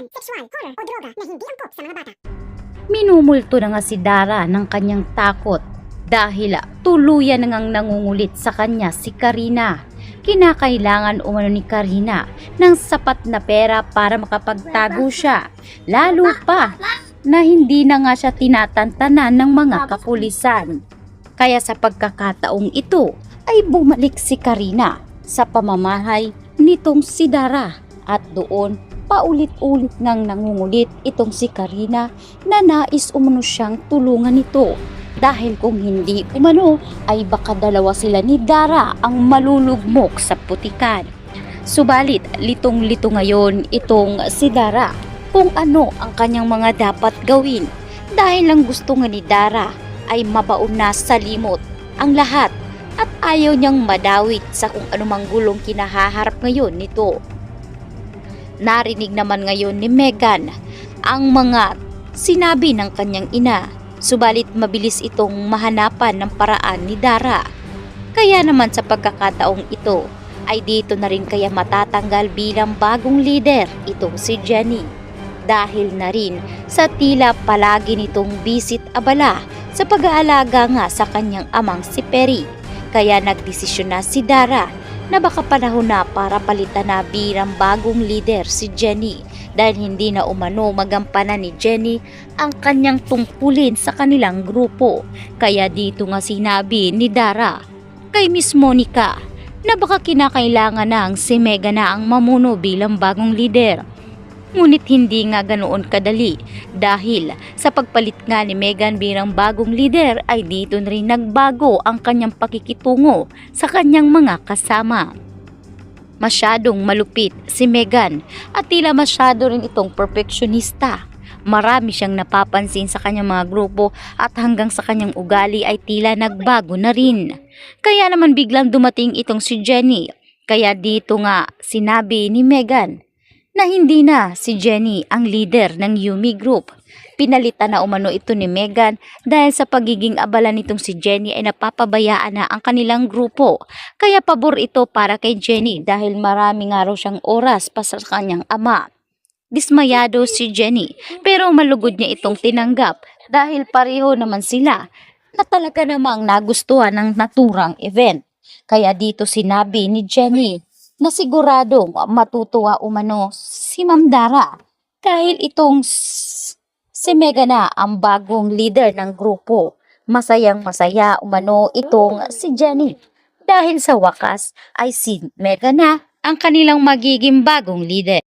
sexual, horror o droga na hindi angkop sa mga bata. Minumulto na nga si Dara ng kanyang takot dahil tuluyan na ngang nangungulit sa kanya si Karina. Kinakailangan umano ni Karina ng sapat na pera para makapagtago siya, lalo pa na hindi na nga siya tinatantanan ng mga kapulisan. Kaya sa pagkakataong ito ay bumalik si Karina sa pamamahay nitong si Dara at doon paulit-ulit ngang nangungulit itong si Karina na nais umano siyang tulungan nito. Dahil kung hindi umano ay baka dalawa sila ni Dara ang malulugmok sa putikan. Subalit litong-lito ngayon itong si Dara kung ano ang kanyang mga dapat gawin. Dahil ang gusto nga ni Dara ay mabaon na sa limot ang lahat at ayaw niyang madawit sa kung anumang gulong kinahaharap ngayon nito. Narinig naman ngayon ni Megan ang mga sinabi ng kanyang ina. Subalit mabilis itong mahanapan ng paraan ni Dara. Kaya naman sa pagkakataong ito ay dito na rin kaya matatanggal bilang bagong leader itong si Jenny. Dahil na rin sa tila palagi nitong bisit abala sa pag-aalaga nga sa kanyang amang si Perry. Kaya nagdesisyon na si Dara na baka panahon na para palitan na bilang bagong leader si Jenny. Dahil hindi na umano magampanan ni Jenny ang kanyang tungkulin sa kanilang grupo. Kaya dito nga sinabi ni Dara kay Miss Monica na baka kinakailangan na ang si Megan na ang mamuno bilang bagong leader. Ngunit hindi nga ganoon kadali dahil sa pagpalit nga ni Megan bilang bagong leader ay dito na rin nagbago ang kanyang pakikitungo sa kanyang mga kasama. Masyadong malupit si Megan at tila masyado rin itong perfectionista. Marami siyang napapansin sa kanyang mga grupo at hanggang sa kanyang ugali ay tila nagbago na rin. Kaya naman biglang dumating itong si Jenny. Kaya dito nga sinabi ni Megan na hindi na si Jenny ang leader ng Yumi Group. Pinalitan na umano ito ni Megan dahil sa pagiging abala nitong si Jenny ay napapabayaan na ang kanilang grupo. Kaya pabor ito para kay Jenny dahil marami nga raw siyang oras pa sa kanyang ama. Dismayado si Jenny pero malugod niya itong tinanggap dahil pareho naman sila na talaga namang nagustuhan ng naturang event. Kaya dito sinabi ni Jenny na siguradong matutuwa umano si Ma'am Dara dahil itong si Megan na ang bagong leader ng grupo. Masayang masaya umano itong si Jenny dahil sa wakas ay si Megan na ang kanilang magiging bagong leader.